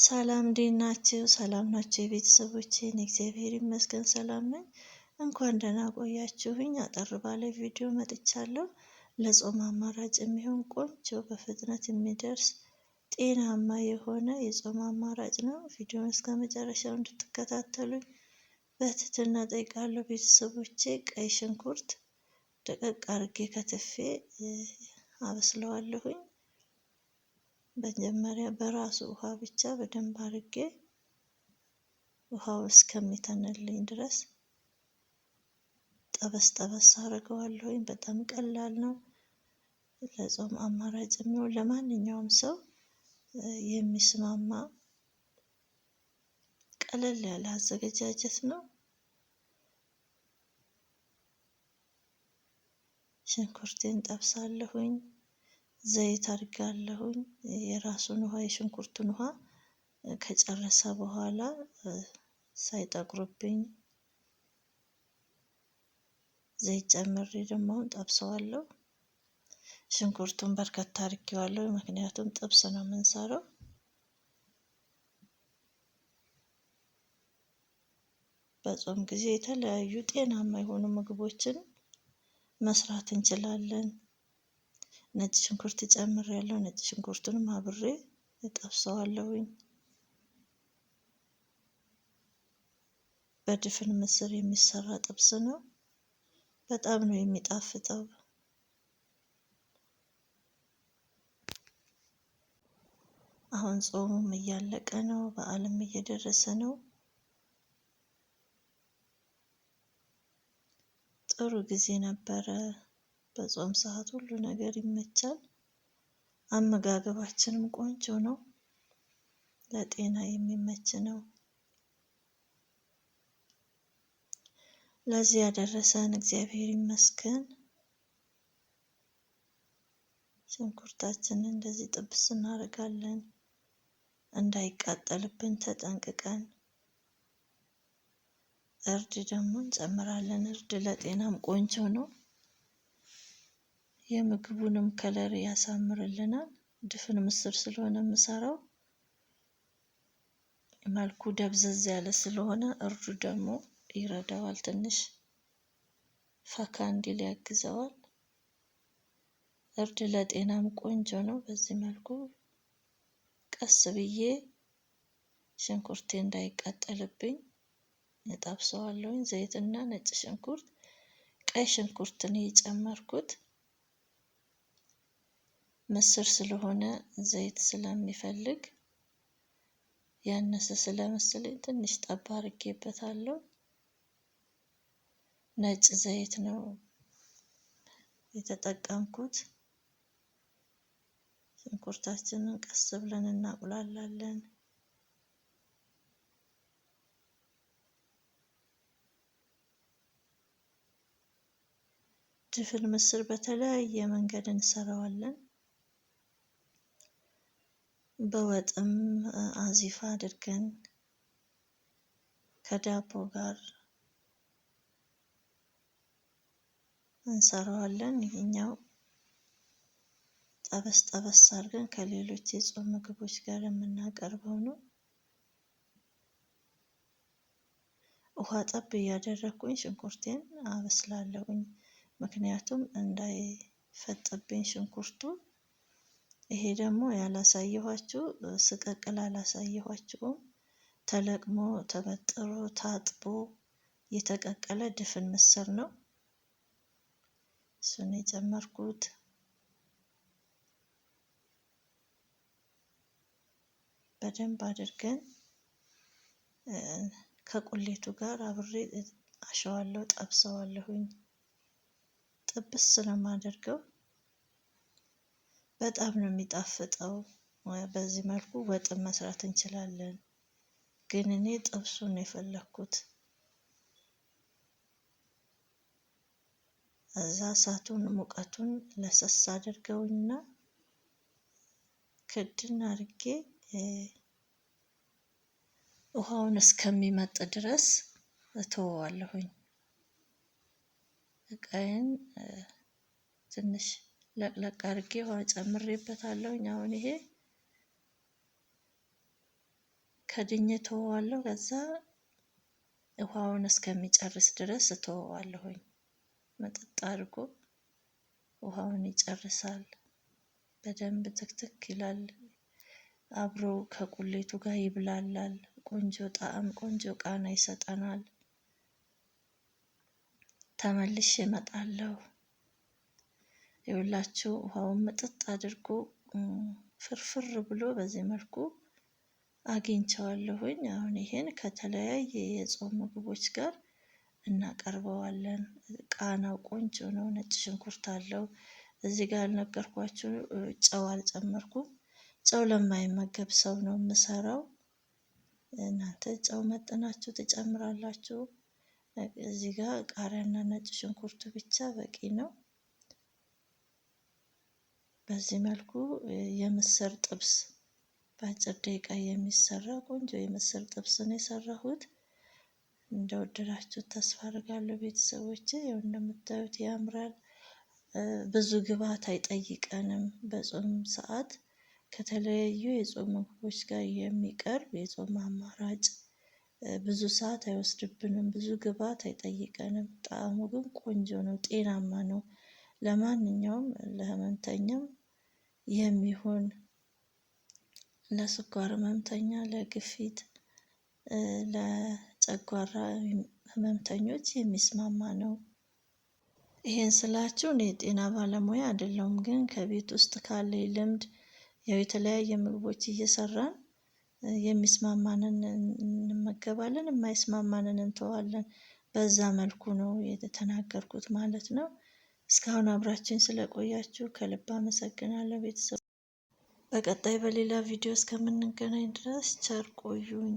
ሰላም እንዴት ናችሁ? ሰላም ናችሁ የቤተሰቦቼ? እኔ እግዚአብሔር ይመስገን ሰላም ነኝ። እንኳን ደህና ቆያችሁኝ። አጠር ባለ ቪዲዮ መጥቻለሁ። ለጾም አማራጭ የሚሆን ቆንጆ በፍጥነት የሚደርስ ጤናማ የሆነ የጾም አማራጭ ነው። ቪዲዮውን እስከ መጨረሻው እንድትከታተሉኝ በትህትና ጠይቃለሁ። ቤተሰቦቼ ቀይ ሽንኩርት ደቀቅ አርጌ ከትፌ አበስለዋለሁኝ። መጀመሪያ በራሱ ውሃ ብቻ በደንብ አርጌ ውሃው እስከሚተንልኝ ድረስ ጠበስ ጠበስ አደርገዋለሁኝ። በጣም ቀላል ነው። ለጾም አማራጭ የሚሆን ለማንኛውም ሰው የሚስማማ ቀለል ያለ አዘገጃጀት ነው። ሽንኩርቴን ጠብሳለሁኝ። ዘይት አድርጋለሁኝ። የራሱን ውሃ የሽንኩርቱን ውሃ ከጨረሰ በኋላ ሳይጠቁርብኝ ዘይት ጨምሬ ደግሞ አሁን ጠብሰዋለሁ። ሽንኩርቱን በርከት አድርጌዋለሁ፣ ምክንያቱም ጥብስ ነው የምንሰራው። በጾም ጊዜ የተለያዩ ጤናማ የሆኑ ምግቦችን መስራት እንችላለን። ነጭ ሽንኩርት ጨምሬያለሁ። ነጭ ሽንኩርቱንም አብሬ እጠብሰዋለሁኝ። በድፍን ምስር የሚሰራ ጥብስ ነው። በጣም ነው የሚጣፍጠው። አሁን ጾሙም እያለቀ ነው፣ በዓልም እየደረሰ ነው። ጥሩ ጊዜ ነበረ። በጾም ሰዓት ሁሉ ነገር ይመቻል። አመጋገባችንም ቆንጆ ነው፣ ለጤና የሚመች ነው። ለዚህ ያደረሰን እግዚአብሔር ይመስገን። ሽንኩርታችንን እንደዚህ ጥብስ እናደርጋለን፣ እንዳይቃጠልብን ተጠንቅቀን። እርድ ደግሞ እንጨምራለን። እርድ ለጤናም ቆንጆ ነው። የምግቡንም ከለር ያሳምርልናል። ድፍን ምስር ስለሆነ የምሰራው መልኩ ደብዘዝ ያለ ስለሆነ እርዱ ደግሞ ይረዳዋል፣ ትንሽ ፈካ እንዲል ያግዘዋል። እርድ ለጤናም ቆንጆ ነው። በዚህ መልኩ ቀስ ብዬ ሽንኩርቴ እንዳይቃጠልብኝ እጠብሰዋለሁኝ። ዘይትና ነጭ ሽንኩርት፣ ቀይ ሽንኩርት ነው የጨመርኩት። ምስር ስለሆነ ዘይት ስለሚፈልግ ያነሰ ስለመሰለኝ ትንሽ ጠብ አድርጌበታለሁ። ነጭ ዘይት ነው የተጠቀምኩት። ሽንኩርታችንን ቀስ ብለን እናቁላላለን። ድፍን ምስር በተለያየ መንገድ እንሰራዋለን። በወጥም አዚፋ አድርገን ከዳቦ ጋር እንሰራዋለን። ይሄኛው ጠበስ ጠበስ አድርገን ከሌሎች የጾም ምግቦች ጋር የምናቀርበው ነው። ውሃ ጠብ እያደረኩኝ ሽንኩርቴን አበስላለሁኝ፣ ምክንያቱም እንዳይፈጥብኝ ሽንኩርቱ። ይሄ ደግሞ ያላሳየኋችሁ ስቀቅል አላሳየኋችሁም። ተለቅሞ ተበጥሮ ታጥቦ የተቀቀለ ድፍን ምስር ነው። እሱን የጨመርኩት። በደንብ አድርገን ከቁሌቱ ጋር አብሬ አሸዋለሁ፣ ጠብሰዋለሁኝ። ጥብስ ስለማደርገው በጣም ነው የሚጣፍጠው። በዚህ መልኩ ወጥን መስራት እንችላለን፣ ግን እኔ ጥብሱን ነው የፈለኩት። እዛ እሳቱን ሙቀቱን ለሰስ አድርገውና ክድን አድርጌ ውሃውን እስከሚመጥ ድረስ እተወዋለሁኝ። እቃዬን ትንሽ ለቅለቅ አድርጌ ውሃ ጨምሬበታለሁኝ። አሁን ይሄ ከድኜ ተወዋለሁ። ከዛ ውሃውን እስከሚጨርስ ድረስ እተወዋለሁኝ። መጠጥ አድርጎ ውሃውን ይጨርሳል። በደንብ ትክትክ ይላል። አብሮ ከቁሌቱ ጋር ይብላላል። ቆንጆ ጣዕም፣ ቆንጆ ቃና ይሰጠናል። ተመልሼ እመጣለሁ። ይኸውላችሁ ውሃውን ምጥጥ አድርጎ ፍርፍር ብሎ በዚህ መልኩ አግኝቼዋለሁኝ። አሁን ይሄን ከተለያየ የጾም ምግቦች ጋር እናቀርበዋለን። ቃናው ቆንጆ ነው። ነጭ ሽንኩርት አለው። እዚህ ጋር ያልነገርኳችሁ ጨው አልጨመርኩም። ጨው ለማይመገብ ሰው ነው የምሰራው። እናንተ ጨው መጠናችሁ ትጨምራላችሁ። እዚህ ጋር ቃሪያና ነጭ ሽንኩርቱ ብቻ በቂ ነው። በዚህ መልኩ የምስር ጥብስ በአጭር ደቂቃ የሚሰራ ቆንጆ የምስር ጥብስ ነው የሰራሁት። እንደወደዳችሁት ተስፋ አድርጋለሁ ቤተሰቦቼ። ያው እንደምታዩት ያምራል። ብዙ ግብአት አይጠይቀንም። በጾም ሰዓት ከተለያዩ የጾም ምግቦች ጋር የሚቀርብ የጾም አማራጭ ብዙ ሰዓት አይወስድብንም። ብዙ ግብአት አይጠይቀንም። ጣዕሙ ግን ቆንጆ ነው፣ ጤናማ ነው። ለማንኛውም ለህመምተኛም የሚሆን ለስኳር ህመምተኛ፣ ለግፊት፣ ለጨጓራ ህመምተኞች የሚስማማ ነው። ይሄን ስላችሁ እኔ የጤና ባለሙያ አይደለሁም፣ ግን ከቤት ውስጥ ካለኝ ልምድ ያው የተለያየ ምግቦች እየሰራን የሚስማማንን እንመገባለን፣ የማይስማማንን እንተዋለን። በዛ መልኩ ነው የተናገርኩት ማለት ነው። እስካሁን አብራችሁኝ ስለቆያችሁ ከልብ አመሰግናለሁ ቤተሰብ። በቀጣይ በሌላ ቪዲዮ እስከምንገናኝ ድረስ ቸር ቆዩኝ።